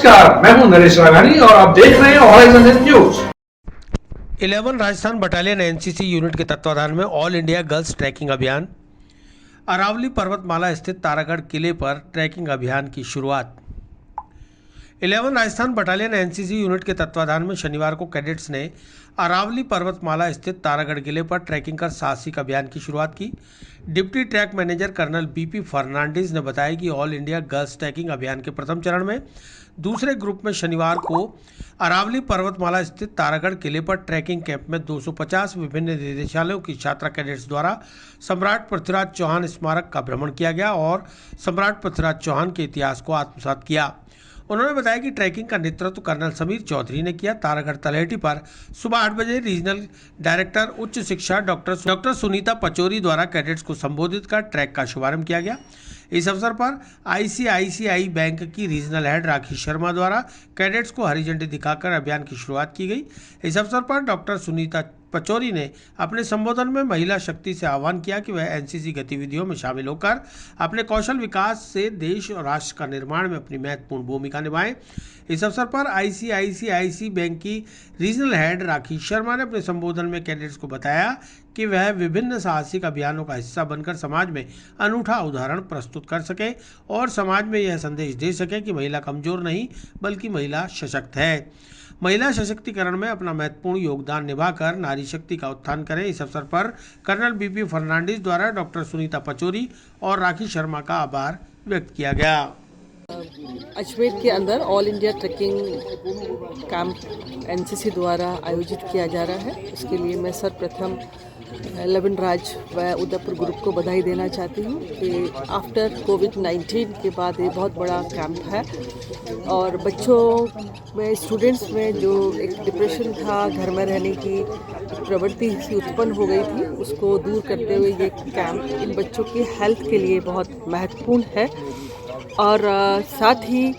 नमस्कार, मैं हूं नरेश राघानी और आप देख रहे हैं horizon news. 11 Rajasthan battalion NCC unit के तत्वाधान में ऑल इंडिया गर्ल्स ट्रैकिंग अभियान। अरावली पर्वतमाला स्थित तारागढ़ किले पर ट्रैकिंग अभियान की शुरुआत। 11 राजस्थान बटालियन एनसीसी यूनिट के तत्वाधान में शनिवार को कैडेट्स ने अरावली पर्वतमाला स्थित तारागढ़ किले पर ट्रैकिंग कर साहसिक अभियान की शुरुआत की। Deputy track manager colonel B P Fernandes ने बताया कि ऑल इंडिया गर्ल्स ट्रैकिंग अभियान के प्रथम चरण में दूसरे ग्रुप में शनिवार को अरावली पर्वतमाला स्थित तारागढ़ किले पर ट्रैकिंग कैंप में 250 विभिन्न निदेशालयों की छात्रा कैडेट्स द्वारा सम्राट पृथ्वीराज चौहान स्मारक का भ्रमण किया गया और सम्राट पृथ्वीराज चौहान के इतिहास को आत्मसात किया। उन्होंने बताया कि ट्रैकिंग का नेतृत्व कर्नल समीर चौधरी ने किया। तारागढ़ तलहटी पर सुबह 8 बजे रीजनल डायरेक्टर उच्च शिक्षा डॉक्टर सुनीता पचौरी द्वारा कैडेट्स को संबोधित कर ट्रैक का शुभारंभ किया गया। इस अवसर पर आईसीआईसीआई बैंक की रीजनल हेड राखी शर्मा द्वारा कैडेट्स को हरी झंडी दिखाकर अभियान की शुरुआत की गई। इस अवसर पर डॉक्टर सुनीता पचौरी ने अपने संबोधन में महिला शक्ति से आह्वान किया कि वह एनसीसी गतिविधियों में शामिल होकर अपने कौशल विकास से देश और राष्ट्र का निर्माण में अपनी महत्वपूर्ण भूमिका निभाएं। इस अवसर पर आईसीआईसीआई बैंक की रीजनल हेड राखी शर्मा ने अपने संबोधन में कैडेट्स को बताया कि वह विभिन्न साहसिक अभियानों का हिस्सा बनकर समाज में अनूठा उदाहरण प्रस्तुत कर सके और समाज में यह संदेश दे सके कि महिला कमजोर नहीं बल्कि महिला सशक्त है। महिला सशक्तिकरण में अपना महत्वपूर्ण योगदान निभाकर नारी शक्ति का उत्थान करें। इस अवसर पर कर्नल बीपी फर्नांडिस द्वारा डॉक्टर सुनीता पचौरी और राखी शर्मा का आभार व्यक्त किया गया। अजमेर के अंदर all India trekking camp NCC द्वारा आयोजित किया जा रहा है। उसके लिए मैं सर्वप्रथम 11 राज व उदयपुर ग्रुप को बधाई देना चाहती हूँ कि आफ्टर कोविड-19 के बाद ये बहुत बड़ा कैंप है और बच्चों में स्टूडेंट्स में जो एक डिप्रेशन था, घर में रहने की प्रवृत्ति सी उत्पन्न हो गई थी, उसको दूर करते हुए ये कैंप इन बच्चों की हेल्थ के लिए बहुत महत्वपूर्ण है और साथ ही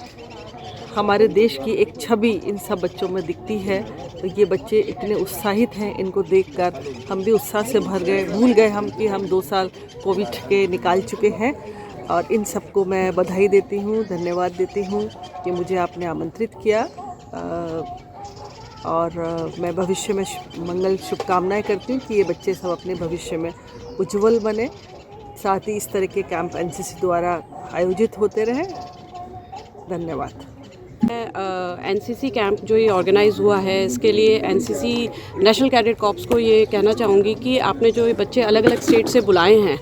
हमारे देश की एक छवि इन सब बच्चों में दिखती है। तो ये बच्चे इतने उत्साहित हैं, इनको देखकर हम भी उत्साह से भूल गए हम कि हम 2 साल कोविड के निकाल चुके हैं और इन सबको मैं बधाई देती हूँ, धन्यवाद देती हूँ कि मुझे आपने आमंत्रित किया और मैं भविष्य में मंगल शुभकामनाएं करती हूँ कि ये बच्चे सब अपने भविष्य में उज्जवल बने। साथ ही इस तरह के कैंप एनसीसी द्वारा आयोजित होते रहे। धन्यवाद। एनसीसी कैंप जो ये ऑर्गेनाइज़ हुआ है, इसके लिए एनसीसी नेशनल कैडेट कॉर्प्स को ये कहना चाहूँगी कि आपने जो ये बच्चे अलग अलग स्टेट से बुलाए हैं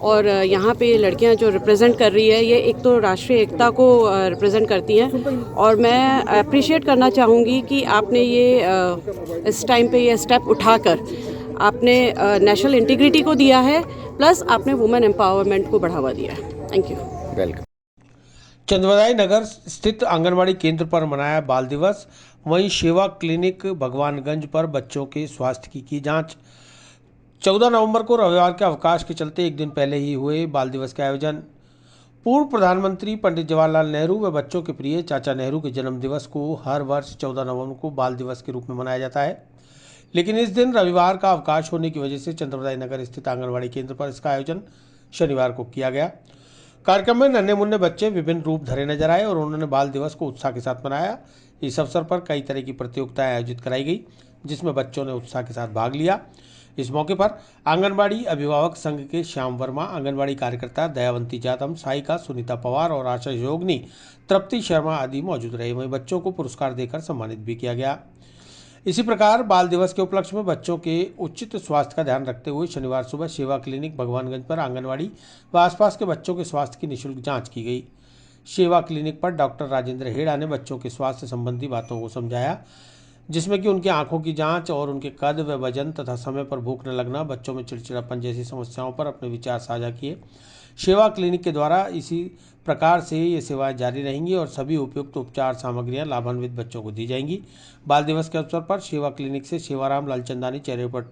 और यहाँ पे लड़कियाँ जो रिप्रेजेंट कर रही है, ये एक तो राष्ट्रीय एकता को रिप्रेजेंट करती हैं और मैं अप्रिशिएट करना चाहूँगी कि आपने ये इस टाइम पे ये स्टेप उठाकर आपने नेशनल इंटीग्रिटी को दिया है, प्लस आपने वुमेन एम्पावरमेंट को बढ़ावा दिया है। Thank you. वेलकम। चंदवाई नगर स्थित आंगनबाड़ी केंद्र पर मनाया बाल दिवस। वहीं सेवा क्लिनिक भगवानगंज पर बच्चों के स्वास्थ्य की जांच। 14 नवंबर को रविवार के अवकाश के चलते एक दिन पहले ही हुए बाल दिवस के आयोजन। पूर्व प्रधानमंत्री पंडित जवाहरलाल नेहरू व बच्चों के प्रिय चाचा नेहरू के जन्म दिवस को हर वर्ष 14 नवंबर को बाल दिवस के रूप में मनाया जाता है, लेकिन इस दिन रविवार का अवकाश होने की वजह से चंद्रवदाई नगर स्थित आंगनबाड़ी केंद्र पर इसका आयोजन शनिवार को किया गया। कार्यक्रम में नन्हे मुन्ने बच्चे विभिन्न रूप धरे नजर आए और उन्होंने बाल दिवस को उत्साह के साथ मनाया। इस अवसर पर कई तरह की प्रतियोगिताएं आयोजित कराई गई, जिसमें बच्चों ने उत्साह के साथ भाग लिया। इस मौके पर आंगनबाड़ी अभिभावक संघ के श्याम वर्मा, आंगनबाड़ी कार्यकर्ता दयावंती जादम, साइका सुनीता पवार और आशा योगनी, तृप्ति शर्मा आदि मौजूद रहे। वहीं बच्चों को पुरस्कार देकर सम्मानित भी किया गया। इसी प्रकार बाल दिवस के उपलक्ष्य में बच्चों के उचित स्वास्थ्य का ध्यान रखते हुए शनिवार सुबह सेवा क्लिनिक भगवानगंज पर आंगनवाड़ी व आसपास के बच्चों के स्वास्थ्य की निःशुल्क जांच की गई। सेवा क्लिनिक पर डॉक्टर राजेंद्र हेड़ा ने बच्चों के स्वास्थ्य संबंधी बातों को समझाया, जिसमें कि उनकी आंखों की जांच और उनके कद व वजन तथा समय पर भूख न लगना, बच्चों में चिड़चिड़ापन जैसी समस्याओं पर अपने विचार साझा किए। सेवा क्लिनिक के द्वारा इसी प्रकार से ये सेवाएं जारी रहेंगी और सभी उपयुक्त उपचार सामग्रियां लाभान्वित बच्चों को दी जाएंगी। बाल दिवस के अवसर पर सेवा क्लिनिक से सेवाराम लालचंदानी चैरिटेबल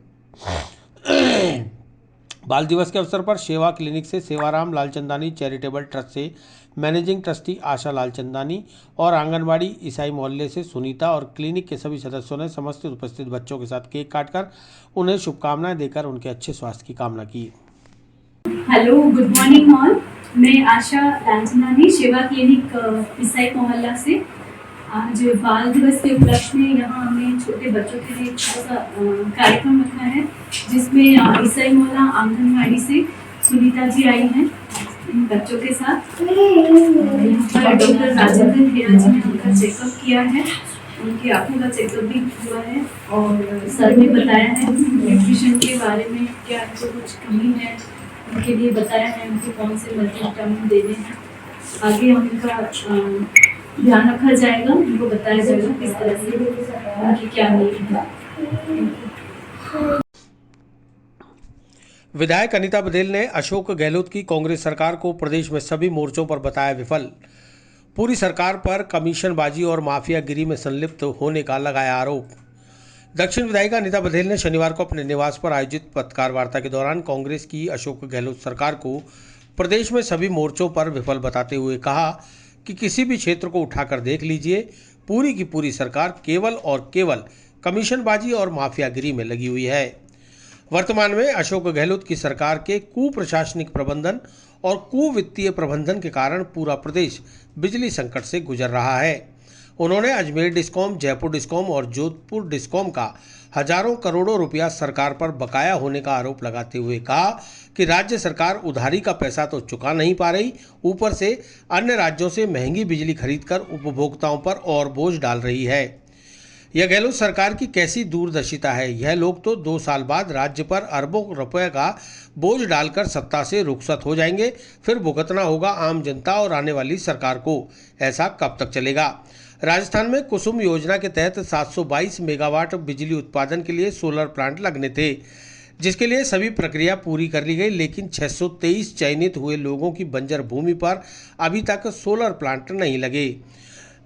बाल दिवस के अवसर पर सेवा क्लिनिक से सेवाराम लालचंदानी चैरिटेबल ट्रस्ट से मैनेजिंग ट्रस्टी आशा लालचंदानी और आंगनबाड़ी ईसाई मोहल्ले से सुनीता और क्लिनिक के सभी सदस्यों ने समस्त उपस्थित बच्चों के साथ केक काटकर उन्हें शुभकामनाएं देकर उनके अच्छे स्वास्थ्य की कामना की। Hello, good morning all. मैं आशा लालचंदानी सेवा क्लिनिक ईसाई मोहल्ला से आज बाल दिवस के उपलक्ष्य में यहाँ हमने छोटे बच्चों के लिए एक छोटा सा कार्यक्रम रखा है, जिसमें ईसाई मोहल्ला आंगनवाड़ी से सुनीता जी आई हैं इन बच्चों के साथ। यहाँ पर डॉक्टर राजेंद्र खेरा जी ने उनका चेकअप किया है, उनकी आँखों का चेकअप भी हुआ है और सर ने बताया है न्यूट्रिशन के बारे में, क्या जो कुछ कमी है उनके लिए बताया है, उनको कौन से मल्टीविटामिन देने हैं। आगे उनका ध्यान रखा जाएगा, उनको बताया जाएगा किस तरह से उनकी क्या नीड है। विधायक अनीता बघेल ने अशोक गहलोत की कांग्रेस सरकार को प्रदेश में सभी मोर्चों पर बताया विफल। पूरी सरकार पर कमीशनबाजी और माफियागिरी में संलिप्त होने का लगाया आरोप। दक्षिण विधायिका अनीता बघेल ने शनिवार को अपने निवास पर आयोजित पत्रकार वार्ता के दौरान कांग्रेस की अशोक गहलोत सरकार को प्रदेश में सभी मोर्चों पर विफल बताते हुए कहा कि किसी भी क्षेत्र को उठाकर देख लीजिए, पूरी की पूरी सरकार केवल और केवल कमीशनबाजी और माफियागिरी में लगी हुई है। वर्तमान में अशोक गहलोत की सरकार के कुप्रशासनिक प्रबंधन और कुवित्तीय प्रबंधन के कारण पूरा प्रदेश बिजली संकट से गुजर रहा है। उन्होंने अजमेर डिस्कॉम, जयपुर डिस्कॉम और जोधपुर डिस्कॉम का हजारों करोड़ों रुपया सरकार पर बकाया होने का आरोप लगाते हुए कहा कि राज्य सरकार उधारी का पैसा तो चुका नहीं पा रही, ऊपर से अन्य राज्यों से महंगी बिजली खरीदकर उपभोक्ताओं पर और बोझ डाल रही है। यह गहलोत सरकार की कैसी दूरदर्शिता है। यह लोग तो 2 साल बाद राज्य पर अरबों रुपए का बोझ डालकर सत्ता से रुखसत हो जाएंगे, फिर भुगतना होगा आम जनता और आने वाली सरकार को। ऐसा कब तक चलेगा। राजस्थान में कुसुम योजना के तहत 722 मेगावाट बिजली उत्पादन के लिए सोलर प्लांट लगने थे, जिसके लिए सभी प्रक्रिया पूरी कर ली गई, लेकिन 623 चयनित हुए लोगों की बंजर भूमि पर अभी तक सोलर प्लांट नहीं लगे।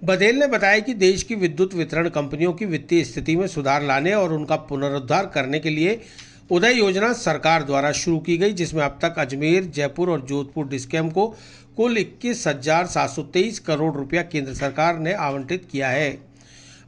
बघेल ने बताया कि देश की विद्युत वितरण कंपनियों की वित्तीय स्थिति में सुधार लाने और उनका पुनरुद्धार करने के लिए उदय योजना सरकार द्वारा शुरू की गई, जिसमें अब तक अजमेर, जयपुर और जोधपुर डिस्कॉम को कुल 21,723 करोड़ रुपया केंद्र सरकार ने आवंटित किया है।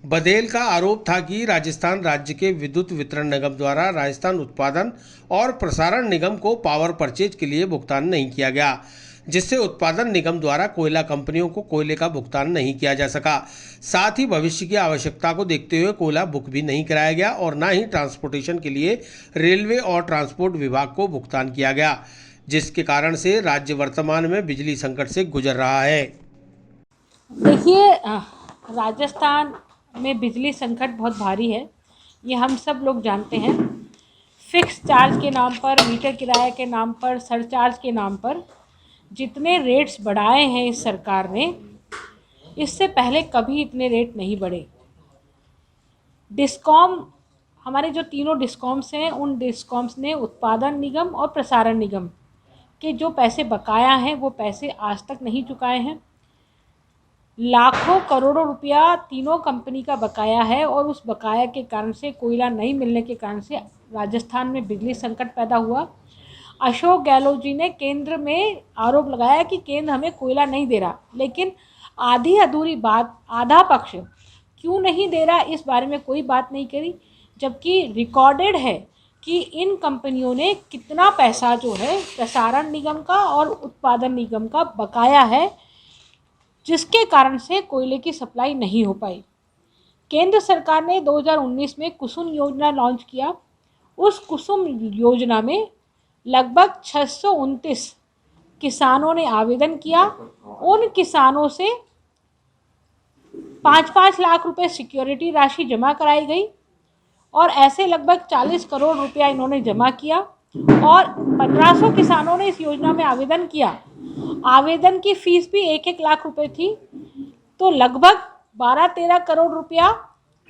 बघेल का आरोप था कि राजस्थान राज्य के विद्युत वितरण निगम द्वारा राजस्थान उत्पादन और प्रसारण निगम को पावर परचेज के लिए भुगतान नहीं किया गया, जिससे उत्पादन निगम द्वारा कोयला कंपनियों को कोयले का भुगतान नहीं किया जा सका। साथ ही भविष्य की आवश्यकता को देखते हुए कोयला बुक भी नहीं कराया गया और न ही ट्रांसपोर्टेशन के लिए रेलवे और ट्रांसपोर्ट विभाग को भुगतान किया गया, जिसके कारण से राज्य वर्तमान में बिजली संकट से गुजर रहा है। देखिए, राजस्थान में बिजली संकट बहुत भारी है, ये हम सब लोग जानते हैं। फिक्स चार्ज के नाम पर, मीटर किराए के नाम पर, सरचार्ज के नाम पर जितने रेट्स बढ़ाए हैं इस सरकार ने, इससे पहले कभी इतने रेट नहीं बढ़े। डिस्कॉम, हमारे जो तीनों डिस्कॉम्स हैं, उन डिस्कॉम्स ने उत्पादन निगम और प्रसारण निगम के जो पैसे बकाया हैं वो पैसे आज तक नहीं चुकाए हैं। लाखों करोड़ों रुपया तीनों कंपनी का बकाया है और उस बकाया के कारण से, कोयला नहीं मिलने के कारण से राजस्थान में बिजली संकट पैदा हुआ। अशोक गहलोत जी ने केंद्र में आरोप लगाया कि केंद्र हमें कोयला नहीं दे रहा, लेकिन आधी अधूरी बात, आधा पक्ष क्यों नहीं दे रहा इस बारे में कोई बात नहीं करी, जबकि रिकॉर्डेड है कि इन कंपनियों ने कितना पैसा जो है प्रसारण निगम का और उत्पादन निगम का बकाया है, जिसके कारण से कोयले की सप्लाई नहीं हो पाई। केंद्र सरकार ने 2019 में कुसुम योजना लॉन्च किया। उस कुसुम योजना में लगभग 629 किसानों ने आवेदन किया। उन किसानों से 5-5 लाख रुपए सिक्योरिटी राशि जमा कराई गई और ऐसे लगभग 40 करोड़ रुपया इन्होंने जमा किया और 1500 किसानों ने इस योजना में आवेदन किया। आवेदन की फ़ीस भी 1-1 लाख रुपए थी, तो लगभग 12-13 करोड़ रुपया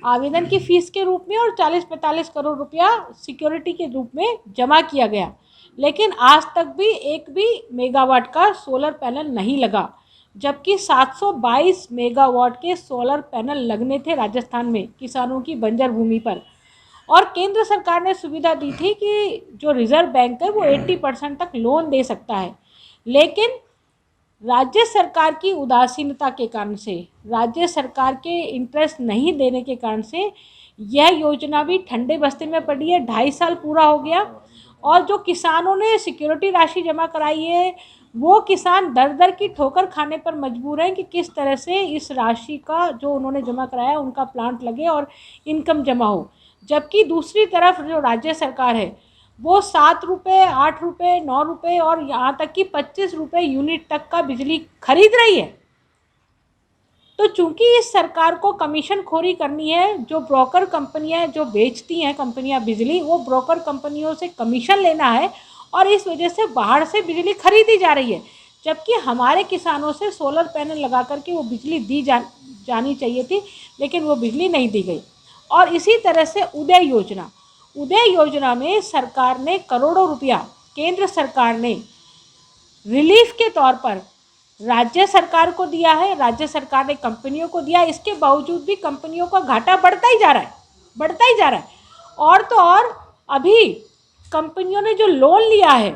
आवेदन की फ़ीस के रूप में और 40-45 करोड़ रुपया सिक्योरिटी के रूप में जमा किया गया। लेकिन आज तक भी एक भी मेगावाट का सोलर पैनल नहीं लगा, जबकि 722 मेगावाट के सोलर पैनल लगने थे राजस्थान में किसानों की बंजर भूमि पर। और केंद्र सरकार ने सुविधा दी थी कि जो रिजर्व बैंक है वो 80% तक लोन दे सकता है, लेकिन राज्य सरकार की उदासीनता के कारण से, राज्य सरकार के इंटरेस्ट नहीं देने के कारण से यह योजना भी ठंडे बस्ते में पड़ी है। 2.5 साल पूरा हो गया और जो किसानों ने सिक्योरिटी राशि जमा कराई है वो किसान दर दर की ठोकर खाने पर मजबूर हैं कि किस तरह से इस राशि का जो उन्होंने जमा कराया उनका प्लांट लगे और इनकम जमा हो। जबकि दूसरी तरफ जो राज्य सरकार है वो 7 रुपये, 8 रुपये, 9 रुपये और यहाँ तक कि 25 रुपये यूनिट तक का बिजली खरीद रही है। तो चूंकि इस सरकार को कमीशन खोरी करनी है, जो ब्रोकर कंपनियां जो बेचती हैं कंपनियां बिजली, वो ब्रोकर कंपनियों से कमीशन लेना है और इस वजह से बाहर से बिजली खरीदी जा रही है। जबकि हमारे किसानों से सोलर पैनल लगा करके वो बिजली दी जानी चाहिए थी, लेकिन वो बिजली नहीं दी गई। और इसी तरह से उदय योजना में सरकार ने करोड़ों रुपया, केंद्र सरकार ने रिलीफ के तौर पर राज्य सरकार को दिया है, राज्य सरकार ने कंपनियों को दिया। इसके बावजूद भी कंपनियों का घाटा बढ़ता ही जा रहा है। और तो और अभी कंपनियों ने जो लोन लिया है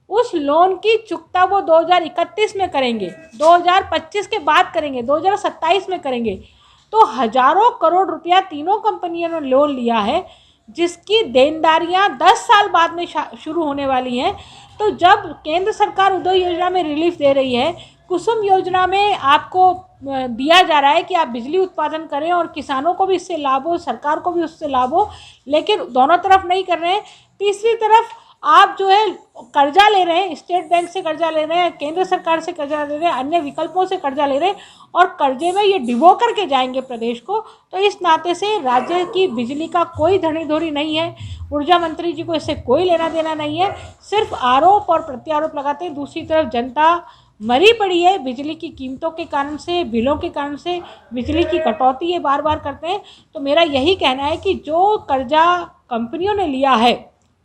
उस लोन की चुकता वो 2031 में करेंगे, 2025 के बाद करेंगे, 2027 में करेंगे। तो हजारों करोड़ रुपया तीनों कंपनियों ने लोन लिया है, जिसकी देनदारियां 10 साल बाद में शुरू होने वाली हैं। तो जब केंद्र सरकार उदय योजना में रिलीफ दे रही है, कुसुम योजना में आपको दिया जा रहा है कि आप बिजली उत्पादन करें और किसानों को भी इससे लाभ हो, सरकार को भी उससे लाभ हो, लेकिन दोनों तरफ नहीं कर रहे हैं। तीसरी तरफ आप जो है कर्जा ले रहे हैं, स्टेट बैंक से कर्जा ले रहे हैं, केंद्र सरकार से कर्जा ले रहे हैं, अन्य विकल्पों से कर्जा ले रहे हैं और कर्जे में ये डिबो करके जाएंगे प्रदेश को। तो इस नाते से राज्य की बिजली का कोई धनीधोरी नहीं है, ऊर्जा मंत्री जी को इससे कोई लेना देना नहीं है, सिर्फ आरोप और प्रत्यारोप लगाते हैं। दूसरी तरफ जनता मरी पड़ी है बिजली की कीमतों के कारण से, बिलों के कारण से, बिजली की कटौती ये बार बार करते हैं। तो मेरा यही कहना है कि जो कर्जा कंपनियों ने लिया है,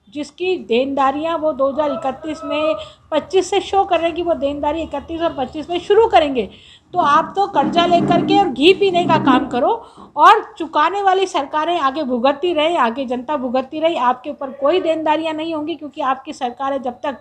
जिसकी देनदारियां वो 2031 में 25 से शो कर रहे हैं कि वो देनदारी 31 और 25 में शुरू करेंगे, तो आप तो कर्जा लेकर के और घी पीने का काम करो और चुकाने वाली सरकारें आगे भुगतती रहे, आगे जनता भुगतती रही। आपके ऊपर कोई देनदारियां नहीं होंगी, क्योंकि आपकी सरकार है, जब तक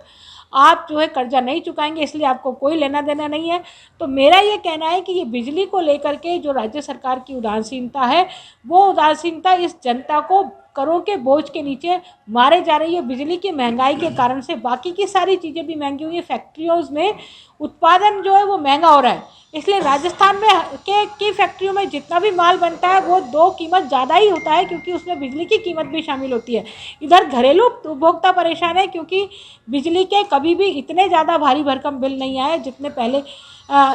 आप जो है कर्जा नहीं चुकाएंगे, इसलिए आपको कोई लेना देना नहीं है। तो मेरा ये कहना है कि ये बिजली को लेकर के जो राज्य सरकार की उदासीनता है, वो उदासीनता इस जनता को करों के बोझ के नीचे मारे जा रही है। बिजली की महंगाई के कारण से बाकी की सारी चीज़ें भी महंगी हुई है, फैक्ट्रियों में उत्पादन जो है वो महंगा हो रहा है, इसलिए राजस्थान में की फैक्ट्रियों में जितना भी माल बनता है वो 2 कीमत ज़्यादा ही होता है, क्योंकि उसमें बिजली की कीमत भी शामिल होती है। इधर घरेलू उपभोक्ता परेशान है, क्योंकि बिजली के कभी भी इतने ज़्यादा भारी भरकम बिल नहीं आए जितने पहले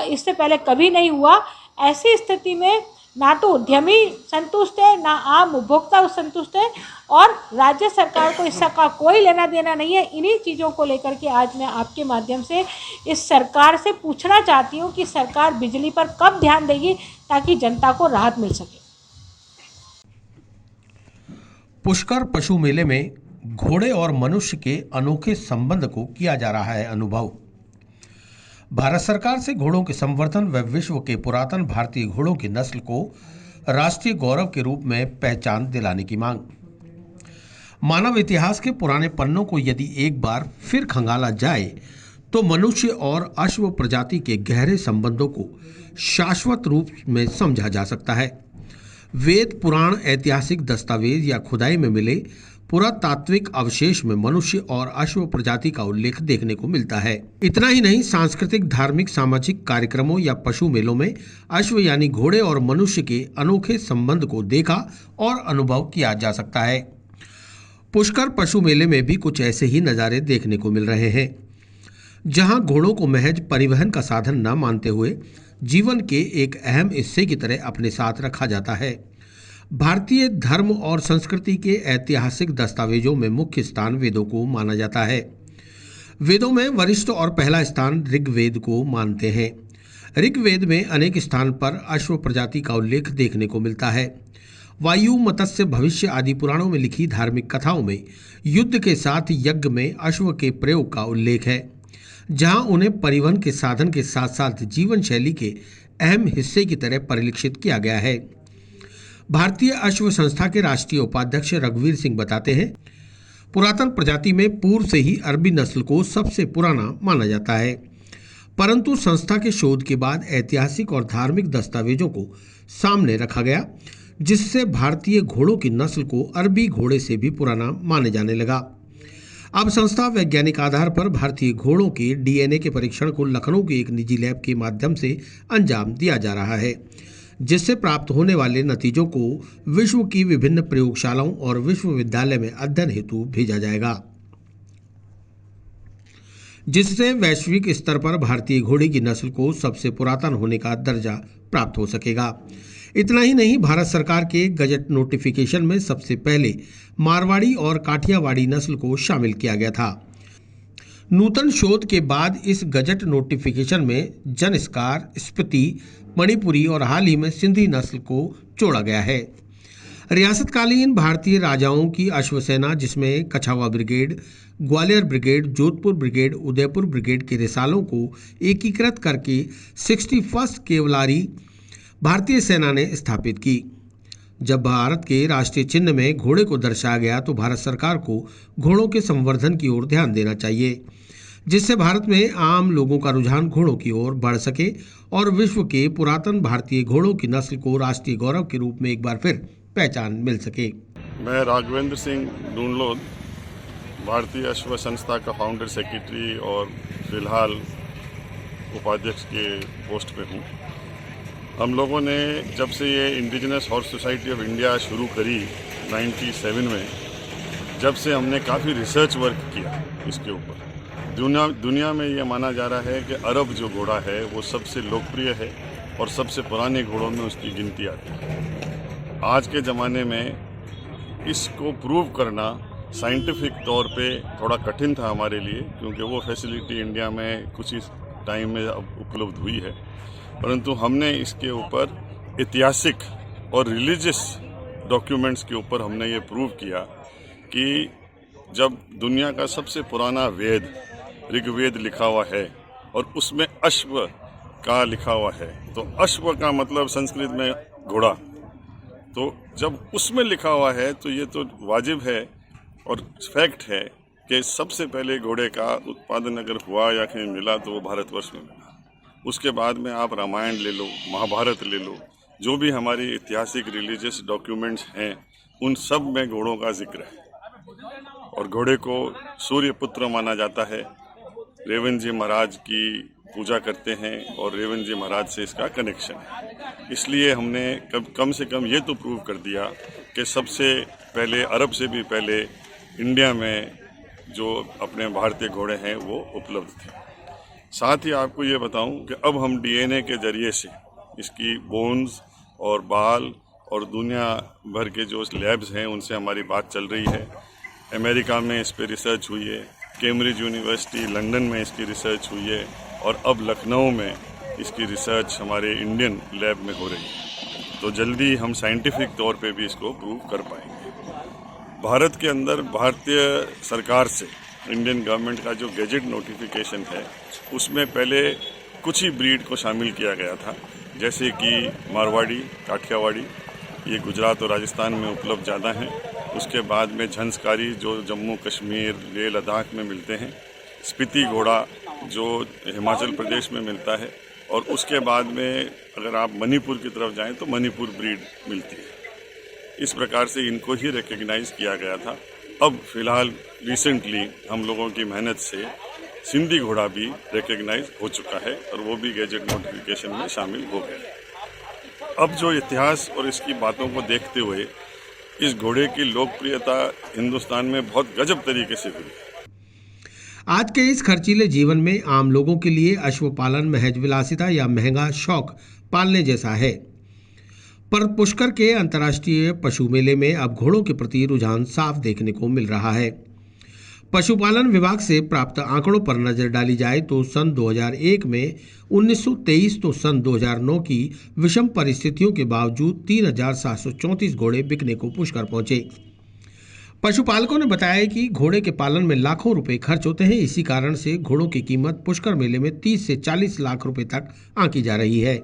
इससे पहले कभी नहीं हुआ। ऐसी स्थिति में ना तो उद्यमी संतुष्ट है, ना आम उपभोक्ता संतुष्ट है, और राज्य सरकार को इसका कोई लेना देना नहीं है। इन्हीं चीज़ों को लेकर के आज मैं आपके माध्यम से इस सरकार से पूछना चाहती हूँ कि सरकार बिजली पर कब ध्यान देगी ताकि जनता को राहत मिल सके। पुष्कर पशु मेले में घोड़े और मनुष्य के अनोखे संबंध को किया जा रहा है अनुभव। भारत सरकार से घोड़ों के संवर्धन व विश्व के पुरातन भारतीय घोड़ों की नस्ल को राष्ट्रीय गौरव के रूप में पहचान दिलाने की मांग। मानव इतिहास के पुराने पन्नों को यदि एक बार फिर खंगाला जाए तो मनुष्य और अश्व प्रजाति के गहरे संबंधों को शाश्वत रूप में समझा जा सकता है। वेद, पुराण, ऐतिहासिक दस्तावेज या खुदाई में मिले पुरातात्विक अवशेष में मनुष्य और अश्व प्रजाति का उल्लेख देखने को मिलता है। इतना ही नहीं, सांस्कृतिक, धार्मिक, सामाजिक कार्यक्रमों या पशु मेलों में अश्व यानी घोड़े और मनुष्य के अनोखे संबंध को देखा और अनुभव किया जा सकता है। पुष्कर पशु मेले में भी कुछ ऐसे ही नज़ारे देखने को मिल रहे हैं, जहां घोड़ों को महज परिवहन का साधन न मानते हुए जीवन के एक अहम हिस्से की तरह अपने साथ रखा जाता है। भारतीय धर्म और संस्कृति के ऐतिहासिक दस्तावेजों में मुख्य स्थान वेदों को माना जाता है। वेदों में वरिष्ठ और पहला स्थान ऋग्वेद को मानते हैं। ऋग्वेद में अनेक स्थान पर अश्व प्रजाति का उल्लेख देखने को मिलता है। वायु, मत्स्य, भविष्य आदि पुराणों में लिखी धार्मिक कथाओं में युद्ध के साथ यज्ञ में अश्व के प्रयोग का उल्लेख है, जहां उन्हें परिवहन के साधन के साथ साथ जीवन शैली के अहम हिस्से की तरह परिलक्षित किया गया है। भारतीय अश्व संस्था के राष्ट्रीय उपाध्यक्ष रघुवीर सिंह बताते हैं, पुरातन प्रजाति में पूर्व से ही अरबी नस्ल को सबसे पुराना माना जाता है, परंतु संस्था के शोध के बाद ऐतिहासिक और धार्मिक दस्तावेजों को सामने रखा गया, जिससे भारतीय घोड़ों की नस्ल को अरबी घोड़े से भी पुराना माने जाने लगा। अब संस्था वैज्ञानिक आधार पर भारतीय घोड़ों के डीएनए के परीक्षण को लखनऊ के एक निजी लैब के माध्यम से अंजाम दिया जा रहा है, जिससे प्राप्त होने वाले नतीजों को विश्व की विभिन्न प्रयोगशालाओं और विश्वविद्यालय में अध्ययन हेतु भेजा जाएगा, जिससे वैश्विक स्तर पर भारतीय घोड़े की नस्ल को सबसे पुरातन होने का दर्जा प्राप्त हो सकेगा। इतना ही नहीं, भारत सरकार के गजट नोटिफिकेशन में सबसे पहले मारवाड़ी और काठियावाड़ी नस्ल को शामिल किया गया था। नूतन शोध के बाद इस गजट नोटिफिकेशन में जनस्कार, स्पीति, मणिपुरी और हाल ही में सिंधी नस्ल को जोड़ा गया है। रियासतकालीन भारतीय राजाओं की अश्वसेना, जिसमें Kachhawa brigade, Gwalior brigade, Jodhpur brigade, Udaipur brigade के रिसालों को एकीकृत करके 61st कैवलरी भारतीय सेना ने स्थापित की। जब भारत के राष्ट्रीय चिन्ह में घोड़े को दर्शाया गया तो भारत सरकार को घोड़ों के संवर्धन की ओर ध्यान देना चाहिए, जिससे भारत में आम लोगों का रुझान घोड़ों की ओर बढ़ सके और विश्व के पुरातन भारतीय घोड़ों की नस्ल को राष्ट्रीय गौरव के रूप में एक बार फिर पहचान मिल सके। मैं राघवेंद्र सिंह डूनलोद, भारतीय अश्व संस्था का फाउंडर सेक्रेटरी और फिलहाल उपाध्यक्ष के पोस्ट पे हूँ। हम लोगों ने जब से ये indigenous horse society of India शुरू करी 97 में, जब से हमने काफ़ी रिसर्च वर्क किया इसके ऊपर। दुनिया में ये माना जा रहा है कि अरब जो घोड़ा है वो सबसे लोकप्रिय है और सबसे पुराने घोड़ों में उसकी गिनती आती है। आज के ज़माने में इसको प्रूव करना साइंटिफिक तौर पे थोड़ा कठिन था हमारे लिए, क्योंकि वो फैसिलिटी इंडिया में कुछ ही टाइम में अब उपलब्ध हुई है। परंतु हमने इसके ऊपर ऐतिहासिक और रिलीजियस डॉक्यूमेंट्स के ऊपर हमने ये प्रूव किया कि जब दुनिया का सबसे पुराना वेद ऋग्वेद लिखा हुआ है और उसमें अश्व का लिखा हुआ है, तो अश्व का मतलब संस्कृत में घोड़ा, तो जब उसमें लिखा हुआ है तो ये तो वाजिब है और फैक्ट है कि सबसे पहले घोड़े का उत्पादन अगर हुआ या कहीं मिला तो वो भारतवर्ष में मिला। उसके बाद में आप रामायण ले लो, महाभारत ले लो, जो भी हमारी ऐतिहासिक रिलीजियस डॉक्यूमेंट्स हैं उन सब में घोड़ों का जिक्र है। और घोड़े को सूर्य पुत्र माना जाता है। रेवण जी महाराज की पूजा करते हैं और रेवण जी महाराज से इसका कनेक्शन है। इसलिए हमने कम से कम ये तो प्रूव कर दिया कि सबसे पहले, अरब से भी पहले इंडिया में जो अपने भारतीय घोड़े हैं वो उपलब्ध थे। साथ ही आपको ये बताऊं कि अब हम डीएनए के ज़रिए से इसकी बोन्स और बाल और दुनिया भर के जो लैब्स हैं उनसे हमारी बात चल रही है। अमेरिका में इस पर रिसर्च हुई है, कैम्ब्रिज यूनिवर्सिटी लंदन में इसकी रिसर्च हुई है और अब लखनऊ में इसकी रिसर्च हमारे इंडियन लैब में हो रही है। तो जल्दी हम साइंटिफिक तौर पे भी इसको प्रूव कर पाएंगे। भारत के अंदर भारतीय सरकार से इंडियन गवर्नमेंट का जो गैजेट नोटिफिकेशन है उसमें पहले कुछ ही ब्रीड को शामिल किया गया था, जैसे कि मारवाड़ी, काठियावाड़ी, ये गुजरात और राजस्थान में उपलब्ध ज़्यादा हैं। उसके बाद में झंसकारी जो जम्मू कश्मीर, लेह लद्दाख में मिलते हैं, स्पीति घोड़ा जो हिमाचल प्रदेश में मिलता है, और उसके बाद में अगर आप मणिपुर की तरफ जाएं तो मणिपुर ब्रीड मिलती है। इस प्रकार से इनको ही रिकग्नाइज किया गया था। अब फिलहाल रिसेंटली हम लोगों की मेहनत से सिंधी घोड़ा भी रिकग्नाइज हो चुका है और वो भी गैजेट नोटिफिकेशन में शामिल हो गया। अब जो इतिहास और इसकी बातों को देखते हुए इस घोड़े की लोकप्रियता हिंदुस्तान में बहुत गजब तरीके से हुई। आज के इस खर्चीले जीवन में आम लोगों के लिए अश्वपालन महज विलासिता या महंगा शौक पालने जैसा है, पर पुष्कर के अंतर्राष्ट्रीय पशु मेले में अब घोड़ों के प्रति रुझान साफ देखने को मिल रहा है। पशुपालन विभाग से प्राप्त आंकड़ों पर नजर डाली जाए तो सन 2001 में 1923 तो सन 2009 की विषम परिस्थितियों के बावजूद 3,734 घोड़े बिकने को पुष्कर पहुंचे। पशुपालकों ने बताया कि घोड़े के पालन में लाखों रुपए खर्च होते हैं। इसी कारण से घोड़ों की कीमत पुष्कर मेले में 30 से 40 लाख रुपए तक आंकी जा रही है।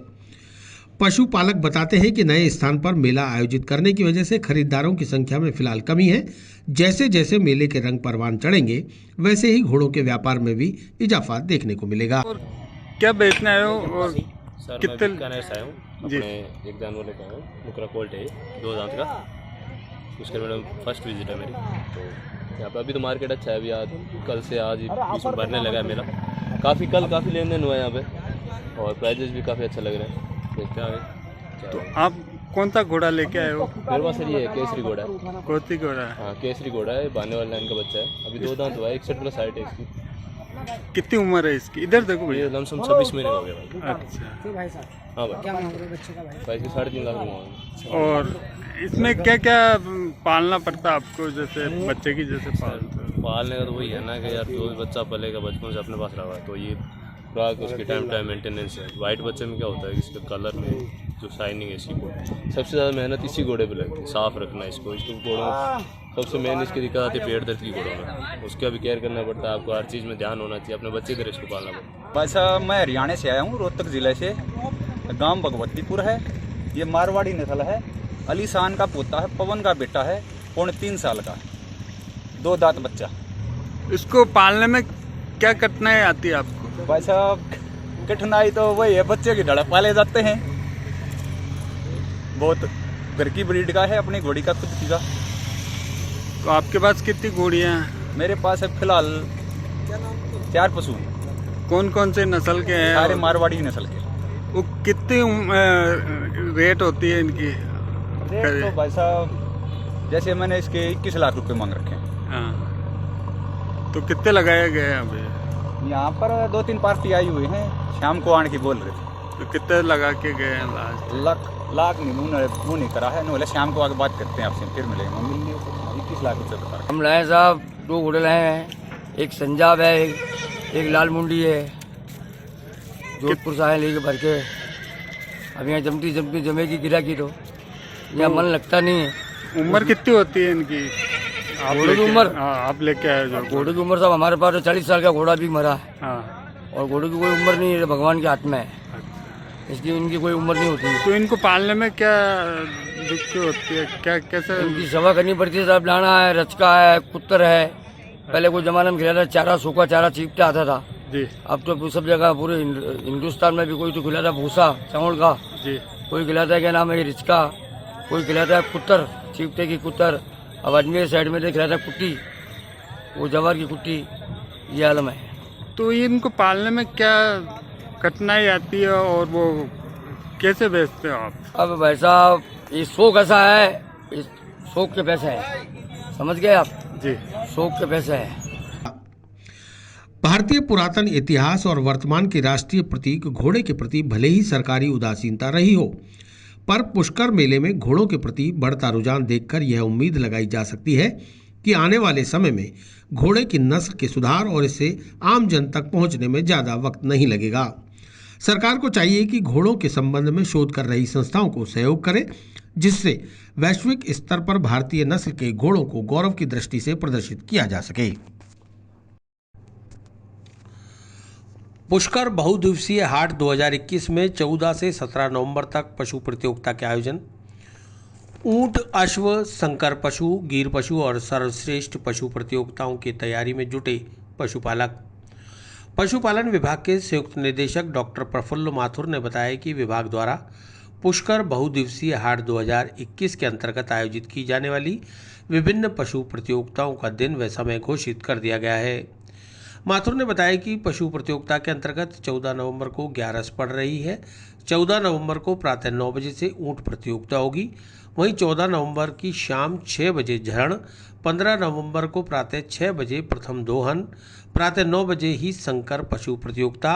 पशुपालक बताते हैं कि नए स्थान पर मेला आयोजित करने की वजह से खरीदारों की संख्या में फिलहाल कमी है। जैसे जैसे मेले के रंग परवान चढ़ेंगे वैसे ही घोड़ों के व्यापार में भी इजाफा देखने को मिलेगा। और क्या बेचना है और सर कितने मैं बीकानेर से आया हूँ, जी। अपने एक जानवर लेकर आया हूँ, मुकरा कोल्ट है 2 दांत का। उसका मैडम फर्स्ट विजिट है मेरी, तो यहाँ पे अभी तो मार्केट अच्छा है, अभी आज कल से आज इसमें भरने लगा है मेरा। काफ़ी लेन देन हुआ है यहाँ पे और प्राइजेस भी काफ़ी अच्छा लग रहा है। देखते हैं आगे। तो आप कौन सा घोड़ा लेके आए हो? मेरे पास सर ये केसरी घोड़ा है। कौन घोड़ा है? हाँ केसरी घोड़ा है, बाने वाले लाइन का बच्चा है। अभी 2 दांत हुआ है, 61+ हाइट है इसकी। कितनी उम्र है इसकी? इधर देखो ये लमसम 26 महीने का हो गया भाई। अच्छा। हाँ भाई इसकी 3.5 लाख रुपये। और इसमें क्या क्या पालना पड़ता है आपको, जैसे बच्चे की जैसे पालने का तो वही है ना कि यार जो भी बच्चा पलेगा बचपन से अपने पास रहा है तो ये खुराक उसकी टाइम मेंटेनेंस है। वाइट बच्चे में क्या होता है कि इसके कलर में जो शाइनिंग है इसी को सबसे ज़्यादा मेहनत इसी घोड़े पे लगती है, साफ़ रखना इसको घोड़ों सबसे मेन इसकी दिक्कत आती है पेट दर्द की घोड़ों में, उसका भी केयर करना पड़ता है आपको, हर चीज़ में ध्यान होना चाहिए, अपने बच्चे तरह इसको पालना पड़ता है। भाई साहब मैं हरियाणा से आया हूँ, रोहतक ज़िले से, गांव भगवतीपुर है। ये मारवाड़ी नस्ल है, अली शान का पोता है, पवन का बेटा है, 3.5 साल का, 2 दांत बच्चा। इसको पालने में क्या कठिनाई आती है आपको? भाई साहब कठिनाई तो वही है, बच्चे की ढड़प पाले जाते हैं, बहुत घर की ब्रीड का है, अपनी घोड़ी का खुद की का। तो आपके पास कितनी घोड़ियाँ हैं? मेरे पास है फिलहाल 4 पशु। कौन कौन से नस्ल के हैं? सारे मारवाड़ी नस्ल के। वो कितनी रेट होती है इनकी? रेट तो भाई साहब जैसे मैंने इसके 21 लाख रुपए मांग रखे हैं। हाँ। तो कितने लगाए गए हैं अभी? यहाँ पर 2-3 पार्टी आई हुई हैं, शाम को आने की बोल रहे थे। तो कितने लगा के गए हैं लास्ट? लाख नहीं, वो नहीं करा है, बोले शाम को आगे बात करते हैं आपसे, फिर मिलेंगे। मिल लिए 21 लाख रुपये बता रहे। हम लाए साहब 2 घोड़े लाए हैं, एक संजाब है, एक लाल मुंडी है, जोधपुर से आए लेके भर के। अब यहाँ जमती जमेगी गिरा की तो यहाँ मन लगता नहीं है। उम्र कितनी होती है इनकी? घोड़े की उम्र? हाँ, आप लेके आए जो घोड़े की उम्र साहब हमारे पास 40 साल का घोड़ा भी मरा है। हाँ। और घोड़े की कोई उम्र नहीं है, भगवान के हाथ में है, इसकी इनकी कोई उम्र नहीं होती। तो इनको पालने में क्या दिक्कत होती है? क्या कैसे इनकी सेवा करनी पड़ती है साहब? लाना है, रचका है, कुत्तर है। पहले कोई जमाने में खिलाता चारा, सूखा चारा चीपता आता था जी। अब तो सब जगह पूरे हिंदुस्तान में भी कोई तो खिलाता भूसा चावल का जी, कोई खिलाता है क्या नाम है रिचका, कोई खिलाता है कुत्तर, चीपते की कुत्तर। अब अजमेर साइड में तो खिलाता है कुट्टी, वो जवार की कुट्टी। ये आलम है। तो इनको पालने में क्या कठिनाई आती है और वो कैसे बेचते हो आप? अब भाई साहब ये शौक ऐसा है, इस शौक के पैसे है, समझ गए आप जी, शौक के पैसे है। भारतीय पुरातन इतिहास और वर्तमान के राष्ट्रीय प्रतीक घोड़े के प्रति भले ही सरकारी उदासीनता रही हो, पर पुष्कर मेले में घोड़ों के प्रति बढ़ता रुझान देखकर यह उम्मीद लगाई जा सकती है कि आने वाले समय में घोड़े की नस्ल के सुधार और इससे आम जन तक पहुंचने में ज़्यादा वक्त नहीं लगेगा। सरकार को चाहिए कि घोड़ों के संबंध में शोध कर रही संस्थाओं को सहयोग करे, जिससे वैश्विक स्तर पर भारतीय नस्ल के घोड़ों को गौरव की दृष्टि से प्रदर्शित किया जा सके। पुष्कर बहुदिवसीय हाट 2021 में 14 से 17 नवंबर तक पशु प्रतियोगिता के आयोजन। ऊंट, अश्व, संकर पशु, गिर पशु और सर्वश्रेष्ठ पशु प्रतियोगिताओं की तैयारी में जुटे पशुपालक। पशुपालन विभाग के संयुक्त निदेशक डॉक्टर प्रफुल्ल माथुर ने बताया कि विभाग द्वारा पुष्कर बहुदिवसीय हाट 2021 के अंतर्गत आयोजित की जाने वाली विभिन्न पशु प्रतियोगिताओं का दिन व समय घोषित कर दिया गया है। माथुर ने बताया कि पशु प्रतियोगिता के अंतर्गत 14 नवंबर को 11 पड़ रही है। 14 नवंबर को प्रातः 9 बजे से ऊंट प्रतियोगिता होगी, वहीं 14 नवंबर की शाम 6 बजे झरण, 15 नवंबर को प्रातः 6 बजे प्रथम दोहन, प्रातः 9 बजे ही संकर पशु प्रतियोगिता,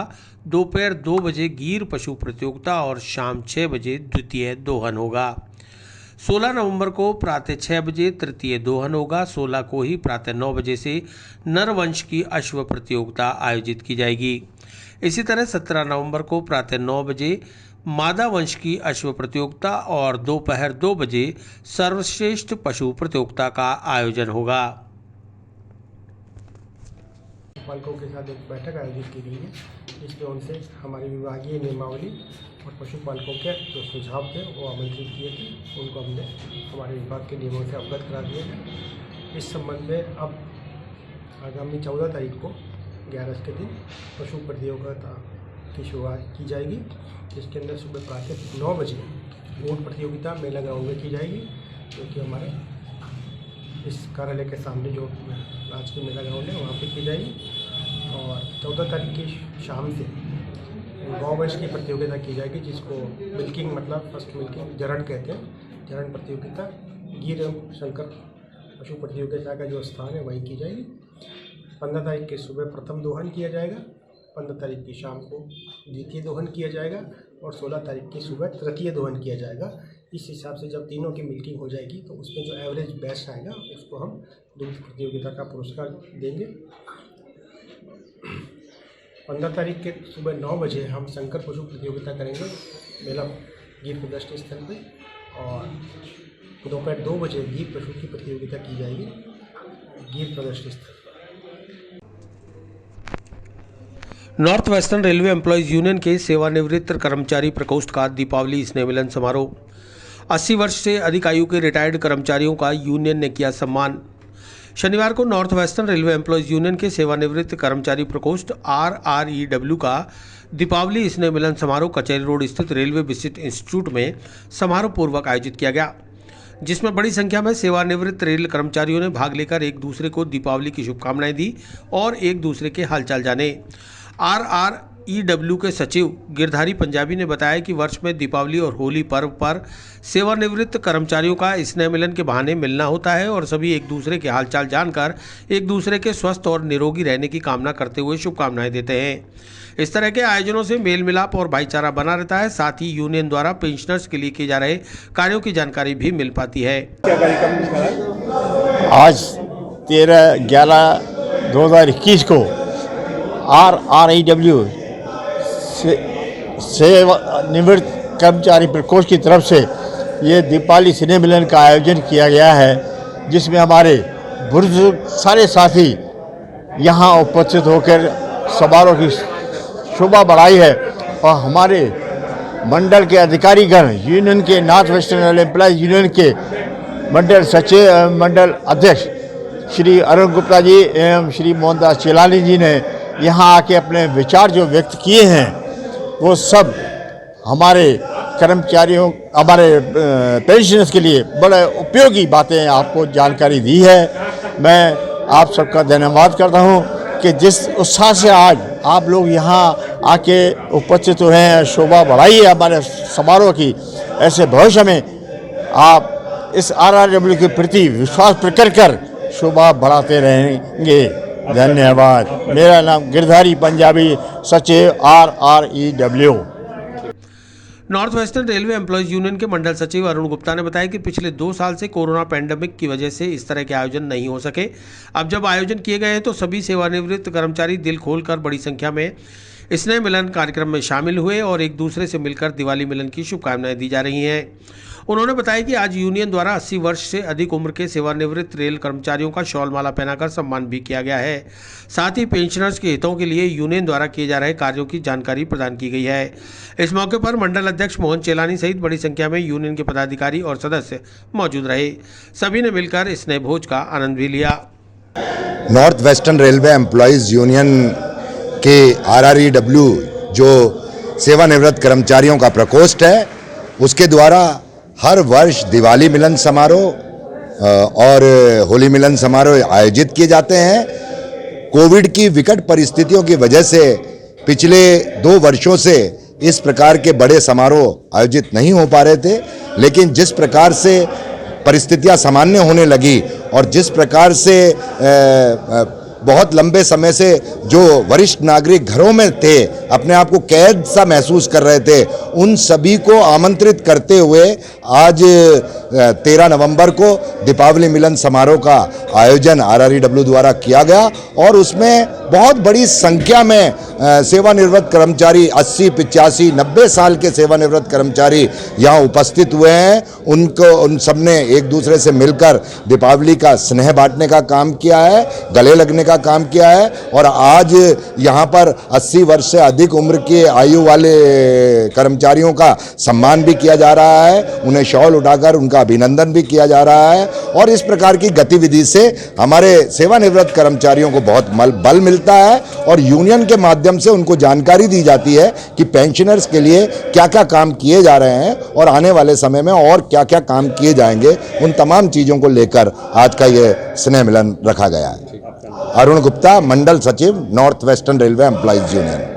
दोपहर 2 बजे गिर पशु प्रतियोगिता और शाम 6 बजे द्वितीय दोहन होगा। 16 नवंबर को प्रातः 6 बजे तृतीय दोहन होगा। 16 को ही प्रातः 9 बजे से नरवंश की अश्व प्रतियोगिता आयोजित की जाएगी। इसी तरह 17 नवंबर को प्रातः 9 बजे मादा वंश की अश्व प्रतियोगिता और दोपहर 2 बजे सर्वश्रेष्ठ पशु प्रतियोगिता का आयोजन होगा। पालकों के साथ एक बैठक आयोजित की गई है, जिसमें उनसे हमारी विभागीय नियमावली और पशुपालकों के जो सुझाव थे वो आमंत्रित किए थे, उनको हमने हमारे विभाग के नियमों से अवगत करा दिया है। इस संबंध में अब आगामी 14 तारीख को 11 के दिन पशु प्रतियोगिता की शुरुआत की जाएगी, जिसके अंदर सुबह प्रातः 9 बजे ऊंट प्रतियोगिता मेला ग्राउंड में की जाएगी, जो कि हमारे इस कार्यालय के सामने जो राजकीय मेला ग्राउंड है वहाँ पे की जाएगी। और 14 तारीख की शाम से गाँव वैश की प्रतियोगिता की जाएगी, जिसको मिल्किंग मतलब फर्स्ट मिल्किंग जरण कहते हैं। जरण प्रतियोगिता गिर एवं शंकर पशु प्रतियोगिता का जो स्थान है वहीं की जाएगी। 15 तारीख की सुबह प्रथम दोहन किया जाएगा, 15 तारीख की शाम को द्वितीय दोहन किया जाएगा और 16 तारीख की सुबह तृतीय दोहन किया जाएगा। इस हिसाब से जब तीनों की मिल्किंग हो जाएगी तो उसमें जो एवरेज बेस्ट आएगा उसको हम दुग्ध प्रतियोगिता का पुरस्कार देंगे। 15 तारीख के सुबह 9 बजे हम शंकर पशु प्रतियोगिता करेंगे मेला गिर प्रदर्शनी स्थल पे, और दोपहर 2 बजे गिर पशु की प्रतियोगिता की जाएगी गिर प्रदर्शनी स्थल। North western railway employees union के सेवानिवृत्त कर्मचारी प्रकोष्ठ का दीपावली स्नेह मिलन समारोह। 80 वर्ष से अधिक आयु के रिटायर्ड कर्मचारियों का यूनियन ने किया सम्मान। शनिवार को north western railway employees union के सेवानिवृत्त कर्मचारी प्रकोष्ठ RREW का दीपावली स्नेह मिलन समारोह कचहरी रोड स्थित रेलवे विजिट इंस्टीट्यूट में समारोह पूर्वक आयोजित किया गया, जिसमें बड़ी संख्या में सेवानिवृत्त रेल कर्मचारियों ने भाग लेकर एक दूसरे को दीपावली की शुभकामनाएं दी और एक दूसरे के हालचाल जाने। RREW के सचिव गिरधारी पंजाबी ने बताया कि वर्ष में दीपावली और होली पर्व पर सेवानिवृत्त कर्मचारियों का स्नेह मिलन के बहाने मिलना होता है और सभी एक दूसरे के हालचाल जानकर एक दूसरे के स्वस्थ और निरोगी रहने की कामना करते हुए शुभकामनाएं देते हैं। इस तरह के आयोजनों से मेल मिलाप और भाईचारा बना रहता है। साथ ही यूनियन द्वारा पेंशनर्स के लिए किए जा रहे कार्यों की जानकारी भी मिल पाती है। आज 13/11/2021 को RREW सेवानिवृत्त कर्मचारी प्रकोष्ठ की तरफ से ये दीपावली स्नेह मिलन का आयोजन किया गया है, जिसमें हमारे बुजुर्ग सारे साथी यहाँ उपस्थित होकर समारोह की शोभा बढ़ाई है। और हमारे मंडल के अधिकारीगण यूनियन के north western rail employees union के मंडल सचिव मंडल अध्यक्ष श्री अरुण गुप्ता जी एवं श्री मोहनदास चेलानी जी ने यहाँ आके अपने विचार जो व्यक्त किए हैं वो सब हमारे कर्मचारियों हमारे पेंशनर्स के लिए बड़े उपयोगी बातें आपको जानकारी दी है। मैं आप सबका धन्यवाद करता हूँ कि जिस उत्साह से आज आप लोग यहाँ आके उपस्थित हुए हैं, शोभा बढ़ाई है हमारे समारोह की। ऐसे भविष्य में आप इस RREW के प्रति विश्वास प्रकट कर शोभा बढ़ाते रहेंगे। धन्यवाद। मेरा नाम गिरधारी पंजाबी, सचिव RREW। North western railway employees union के मंडल सचिव अरुण गुप्ता ने बताया कि पिछले 2 साल से कोरोना पैंडेमिक की वजह से इस तरह के आयोजन नहीं हो सके। अब जब आयोजन किए गए हैं तो सभी सेवानिवृत्त कर्मचारी दिल खोलकर बड़ी संख्या में स्नेह मिलन कार्यक्रम में शामिल हुए और एक दूसरे से मिलकर दिवाली मिलन की शुभकामनाएं दी जा रही हैं। उन्होंने बताया कि आज यूनियन द्वारा 80 वर्ष से अधिक उम्र के सेवानिवृत्त रेल कर्मचारियों का शॉल माला पहनाकर सम्मान भी किया गया है। साथ ही पेंशनर्स के हितों के लिए यूनियन द्वारा किए जा रहे कार्यों की जानकारी प्रदान की गई है। इस मौके पर मंडल अध्यक्ष मोहन चेलानी सहित बड़ी संख्या में यूनियन के पदाधिकारी और सदस्य मौजूद रहे। सभी ने मिलकर स्नेह भोज का आनंद भी लिया। North western railway employees union के RREW जो सेवानिवृत्त कर्मचारियों का प्रकोष्ठ है, उसके द्वारा हर वर्ष दिवाली मिलन समारोह और होली मिलन समारोह आयोजित किए जाते हैं। कोविड की विकट परिस्थितियों की वजह से पिछले 2 वर्षों से इस प्रकार के बड़े समारोह आयोजित नहीं हो पा रहे थे, लेकिन जिस प्रकार से परिस्थितियां सामान्य होने लगी और जिस प्रकार से बहुत लंबे समय से जो वरिष्ठ नागरिक घरों में थे, अपने आप को कैद सा महसूस कर रहे थे, उन सभी को आमंत्रित करते हुए आज 13 नवंबर को दीपावली मिलन समारोह का आयोजन RREW द्वारा किया गया और उसमें बहुत बड़ी संख्या में सेवानिवृत्त कर्मचारी 80, 85, 90 साल के सेवानिवृत्त कर्मचारी यहाँ उपस्थित हुए हैं। उन सब ने एक दूसरे से मिलकर दीपावली का स्नेह बांटने का काम किया है, गले लगने का काम किया है और आज यहाँ पर 80 वर्ष से अधिक उम्र के आयु वाले कर्मचारियों का सम्मान भी किया जा रहा है, उन्हें शॉल उठाकर उनका अभिनंदन भी किया जा रहा है और इस प्रकार की गतिविधि से हमारे सेवानिवृत्त कर्मचारियों को बहुत बल मिला मिलता है और यूनियन के माध्यम से उनको जानकारी दी जाती है कि पेंशनर्स के लिए क्या क्या काम किए जा रहे हैं और आने वाले समय में और क्या क्या काम किए जाएंगे। उन तमाम चीज़ों को लेकर आज का ये स्नेह मिलन रखा गया है। अरुण गुप्ता, मंडल सचिव, north western railway employees union.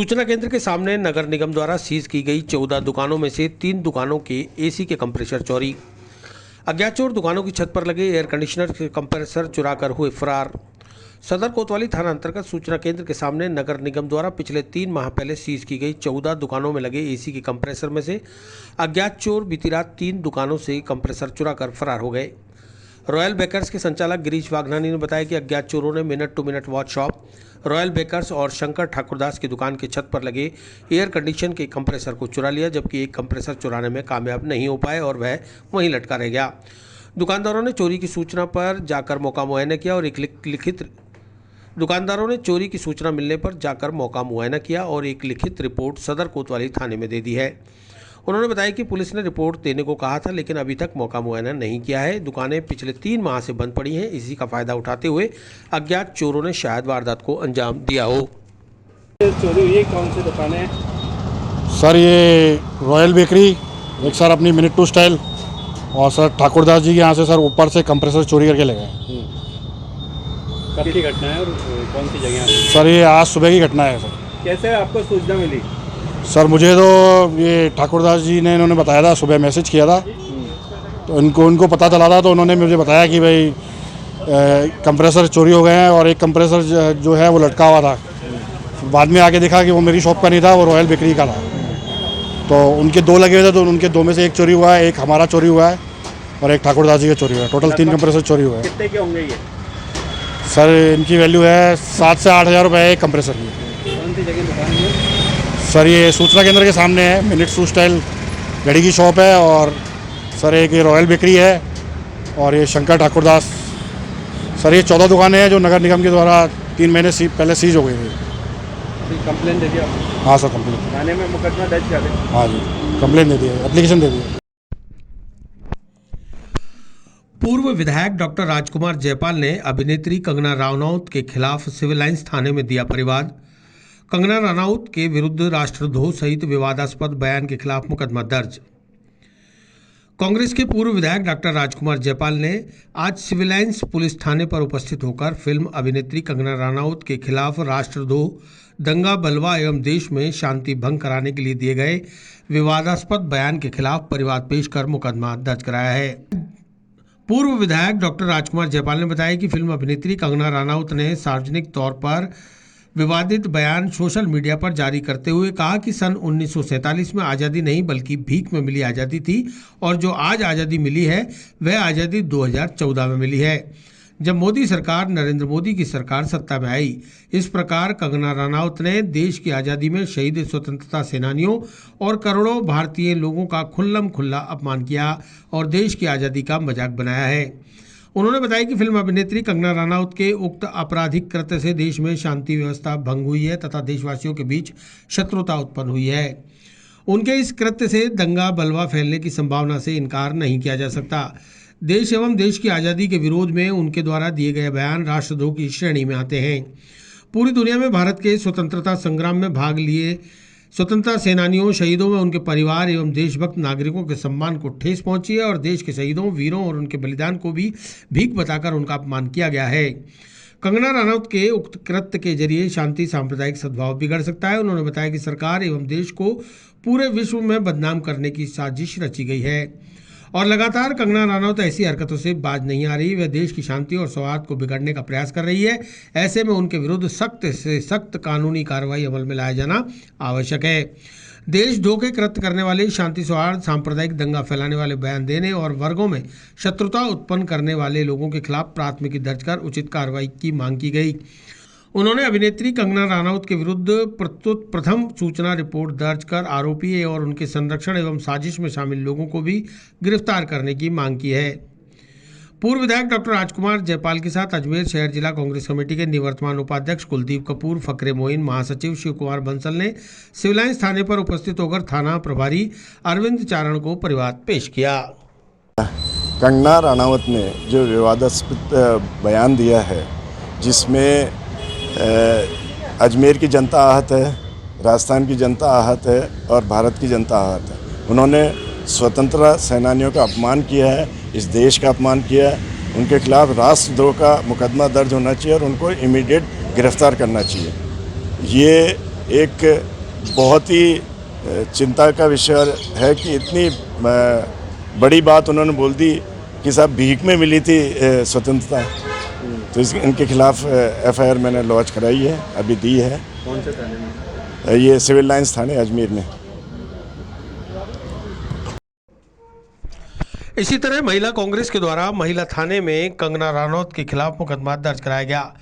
सूचना केंद्र के सामने नगर निगम द्वारा सीज की गई 14 दुकानों में से 3 दुकानों के एसी के कंप्रेसर चोरी। अज्ञात चोर दुकानों की छत पर लगे एयर कंडीशनर के कंप्रेसर चुराकर हुए फरार। सदर कोतवाली थाना अंतर्गत सूचना केंद्र के सामने नगर निगम द्वारा पिछले 3 माह पहले सीज की गई 14 दुकानों में लगे एसी के कंप्रेसर में से अज्ञात चोर बीती रात 3 दुकानों से कंप्रेसर चुराकर फरार हो गए। रॉयल बेकर्स के संचालक गिरीश वाघनानी ने बताया कि अज्ञात चोरों ने minute to minute watch shop, royal bakers और शंकर ठाकुरदास की दुकान की छत पर लगे एयर कंडीशन के कंप्रेसर को चुरा लिया, जबकि एक कंप्रेसर चुराने में कामयाब नहीं हो पाए और वह वहीं लटका रह गया। दुकानदारों ने चोरी की सूचना पर जाकर मौका मुआयना किया और एक लिखित रिपोर्ट सदर कोतवाली थाने में दे दी है। उन्होंने बताया कि पुलिस ने रिपोर्ट देने को कहा था, लेकिन अभी तक मौका मुआयना नहीं किया है। दुकानें पिछले 3 माह से बंद पड़ी हैं। इसी का फायदा उठाते हुए अज्ञात चोरों ने शायद वारदात को अंजाम दिया हो। चोरी हुई कौन सी दुकान है सर? ये रॉयल बेकरी, एक सर अपनी मिनट टू स्टाइल, और सर ठाकुरदास जी के यहाँ से सर ऊपर से कंप्रेसर चोरी करके ले गए। कब की घटना है और कौन सी जगह? सर ये आज सुबह की घटना है। सर कैसे आपको सूचना मिली? सर मुझे तो ये ठाकुरदास जी ने इन्होंने बताया था, सुबह मैसेज किया था, तो उनको पता चला था, तो उन्होंने मुझे बताया कि भाई कंप्रेसर चोरी हो गए हैं और एक कंप्रेसर जो है वो लटका हुआ था। बाद में आके देखा कि वो मेरी शॉप का नहीं था, वो रॉयल बेकरी का था। तो उनके 2 लगे हुए थे, तो उनके 2 में से एक चोरी हुआ है, एक हमारा चोरी हुआ है और एक ठाकुरदास जी का चोरी हुआ है। टोटल 3 कंप्रेसर चोरी हुए हैं। कितने के होंगे ये? सर इनकी वैल्यू है 7 से 8 हज़ार रुपये एक कंप्रेसर की। कौन सी जगह दुकान है? सर ये सूचना केंद्र के सामने है, मिनट टू स्टाइल घड़ी की शॉप है, और सर एक ये रॉयल बेकरी है और ये शंकर ठाकुरदास। सर ये 14 दुकानें हैं जो नगर निगम के द्वारा 3 महीने पहले सीज हो गई थी। कंप्लेन दे दिया? हाँ सर कंप्लेन। थाने में मुकदमा दर्ज कर दें? हाँ जी कंप्लेन दे दिया, एप्लीकेशन दे दिया। पूर्व विधायक डॉक्टर राजकुमार जयपाल ने अभिनेत्री कंगना रनौत के खिलाफ सिविल लाइंस थाने में दिया परिवाद। कंगना रनौत के विरुद्ध राष्ट्रद्रोह सहित विवादास्पद बयान के खिलाफ मुकदमा दर्ज। कांग्रेस के पूर्व विधायक डॉक्टर राजकुमार जयपाल ने आज सिविल लाइंस पुलिस थाने पर उपस्थित होकर फिल्म अभिनेत्री कंगना रनौत के खिलाफ राष्ट्रद्रोह, दंगा, बलवा एवं देश में शांति भंग कराने के लिए दिए गए विवादास्पद बयान के खिलाफ परिवाद पेश कर मुकदमा दर्ज कराया है। पूर्व विधायक डॉक्टर राजकुमार जयपाल ने बताया कि फिल्म अभिनेत्री कंगना रनौत ने सार्वजनिक तौर पर विवादित बयान सोशल मीडिया पर जारी करते हुए कहा कि सन 1947 में आज़ादी नहीं बल्कि भीख में मिली आज़ादी थी और जो आज आज़ादी मिली है वह आज़ादी 2014 में मिली है, जब मोदी सरकार, नरेंद्र मोदी की सरकार सत्ता में आई। इस प्रकार कंगना रनौत ने देश की आज़ादी में शहीद स्वतंत्रता सेनानियों और करोड़ों भारतीय लोगों का खुल्लम खुल्ला अपमान किया और देश की आज़ादी का मजाक बनाया है। उन्होंने बताया कि फिल्म अभिनेत्री कंगना रनौत के उक्त आपराधिक कृत्य से देश में शांति व्यवस्था भंग हुई है तथा देशवासियों के बीच शत्रुता उत्पन्न हुई है। उनके इस कृत्य से दंगा बलवा फैलने की संभावना से इनकार नहीं किया जा सकता। देश एवं देश की आज़ादी के विरोध में उनके द्वारा दिए गए बयान राष्ट्रद्रोह की श्रेणी में आते हैं। पूरी दुनिया में भारत के स्वतंत्रता संग्राम में भाग लिए स्वतंत्रता सेनानियों, शहीदों में उनके परिवार एवं देशभक्त नागरिकों के सम्मान को ठेस पहुंची है और देश के शहीदों, वीरों और उनके बलिदान को भी भीख बताकर उनका अपमान किया गया है। कंगना रनौत के उक्त कृत्य के जरिए शांति, सांप्रदायिक सद्भाव बिगड़ सकता है। उन्होंने बताया कि सरकार एवं देश को पूरे विश्व में बदनाम करने की साजिश रची गई है और लगातार कंगना रनौत ऐसी हरकतों से बाज नहीं आ रही। वह देश की शांति और सौहार्द को बिगाड़ने का प्रयास कर रही है। ऐसे में उनके विरुद्ध सख्त से सख्त कानूनी कार्रवाई अमल में लाया जाना आवश्यक है। देशद्रोह के कृत्य करने वाले, शांति सौहार्द, सांप्रदायिक दंगा फैलाने वाले, बयान देने और वर्गों में शत्रुता उत्पन्न करने वाले लोगों के खिलाफ प्राथमिकी दर्ज कर उचित कार्रवाई की मांग की गई। उन्होंने अभिनेत्री कंगना रनौत के विरुद्ध प्रस्तुत प्रथम सूचना रिपोर्ट दर्ज कर आरोपी और उनके संरक्षण एवं साजिश में शामिल लोगों को भी गिरफ्तार करने की मांग की है। पूर्व विधायक डॉक्टर राजकुमार जयपाल के साथ अजमेर शहर जिला कांग्रेस कमेटी के निवर्तमान उपाध्यक्ष कुलदीप कपूर, फकरे मोइन, महासचिव शिव कुमार बंसल ने सिविल लाइंस थाने पर उपस्थित होकर थाना प्रभारी अरविंद चारण को परिवाद पेश किया। कंगना रनौत ने जो विवादास्पद बयान दिया है, जिसमें अजमेर की जनता आहत है, राजस्थान की जनता आहत है और भारत की जनता आहत है। उन्होंने स्वतंत्रता सेनानियों का अपमान किया है, इस देश का अपमान किया है। उनके खिलाफ राष्ट्रद्रोह का मुकदमा दर्ज होना चाहिए और उनको इमीडिएट गिरफ्तार करना चाहिए। ये एक बहुत ही चिंता का विषय है कि इतनी बड़ी बात उन्होंने बोल दी कि साहब भीख में मिली थी स्वतंत्रता। तो इनके खिलाफ एफआईआर मैंने लॉन्च कराई है, अभी दी है। कौन से थाने में? ये सिविल लाइंस थाने अजमेर में। इसी तरह महिला कांग्रेस के द्वारा महिला थाने में कंगना रानौत के खिलाफ मुकदमा दर्ज कराया गया।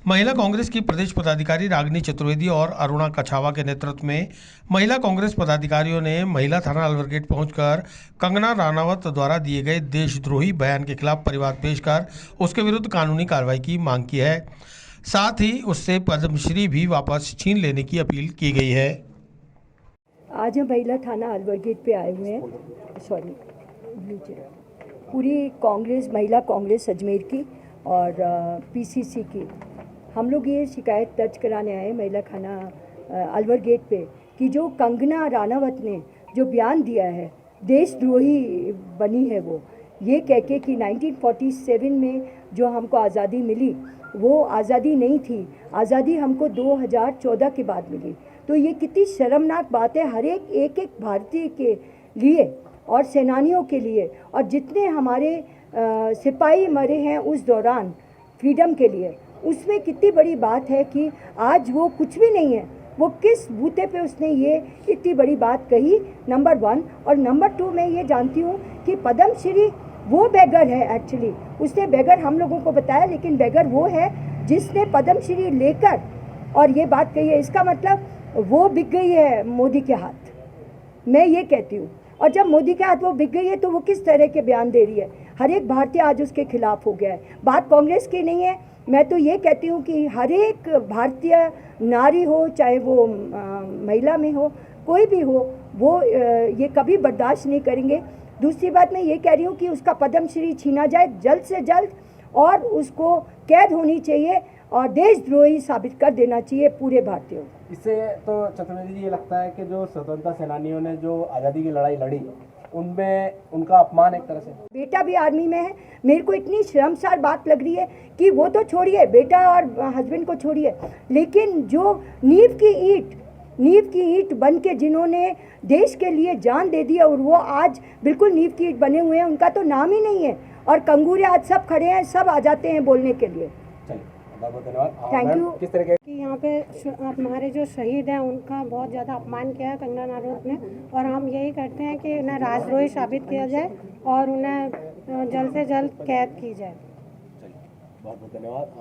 महिला कांग्रेस की प्रदेश पदाधिकारी रागिनी चतुर्वेदी और अरुणा कछावा के नेतृत्व में महिला कांग्रेस पदाधिकारियों ने महिला थाना अलवर गेट पहुंचकर कंगना रानावत द्वारा दिए गए देशद्रोही बयान के खिलाफ परिवाद पेश कर उसके विरुद्ध कानूनी कार्रवाई की मांग की है। साथ ही उससे पद्मश्री भी वापस छीन लेने की अपील की गई है। आज हम महिला थाना अलवर गेट पे आए हुए हैं, पूरी कांग्रेस, महिला कांग्रेस अजमेर की और पीसीसी की हम लोग ये शिकायत दर्ज कराने आए महिला थाना अलवर गेट पे कि जो कंगना रानावत ने जो बयान दिया है, देशद्रोही बनी है वो, ये कह के कि 1947 में जो हमको आज़ादी मिली वो आज़ादी नहीं थी, आज़ादी हमको 2014 के बाद मिली। तो ये कितनी शर्मनाक बात है हर एक भारतीय के लिए और सेनानियों के लिए, और जितने हमारे सिपाही मरे हैं उस दौरान फ्रीडम के लिए, उसमें कितनी बड़ी बात है कि आज वो कुछ भी नहीं है। वो किस बूते पे उसने ये इतनी बड़ी बात कही, नंबर 1। और नंबर 2 मैं ये जानती हूँ कि पद्मश्री वो बेगर है, एक्चुअली उसने बेगर हम लोगों को बताया, लेकिन बेगर वो है जिसने पद्मश्री लेकर और ये बात कही है। इसका मतलब वो बिक गई है मोदी के हाथ, मैं ये कहती हूँ। और जब मोदी के हाथ वो बिक गई है तो वो किस तरह के बयान दे रही है, हर एक भारतीय आज उसके खिलाफ हो गया है। बात कांग्रेस की नहीं है, मैं तो ये कहती हूँ कि हर एक भारतीय नारी हो, चाहे वो महिला में हो, कोई भी हो, वो ये कभी बर्दाश्त नहीं करेंगे। दूसरी बात मैं ये कह रही हूँ कि उसका पद्मश्री छीना जाए जल्द से जल्द और उसको कैद होनी चाहिए और देशद्रोही साबित कर देना चाहिए पूरे भारतीयों को। इससे तो चतुर्वेदी जी ये लगता है कि जो स्वतंत्रता सेनानियों ने जो आज़ादी की लड़ाई लड़ी उनमें उनका अपमान एक तरह से। बेटा भी आर्मी में है, मेरे को इतनी शर्मसार बात लग रही है कि वो तो छोड़िए, बेटा और हस्बैंड को छोड़िए, लेकिन जो नींव की ईंट बन के जिन्होंने देश के लिए जान दे दी और वो आज बिल्कुल नींव की ईंट बने हुए हैं, उनका तो नाम ही नहीं है। और कंगूरे आज सब खड़े हैं, सब आ जाते हैं बोलने के लिए। Thank you. किस तरह के कि यहाँ पे हमारे जो शहीद हैं उनका बहुत ज़्यादा अपमान किया है कंगना रानौत ने, और हम यही करते हैं कि उन्हें राजद्रोही साबित किया जाए और उन्हें जल्द से जल्द कैद की जाए। बहुत बहुत धन्यवाद।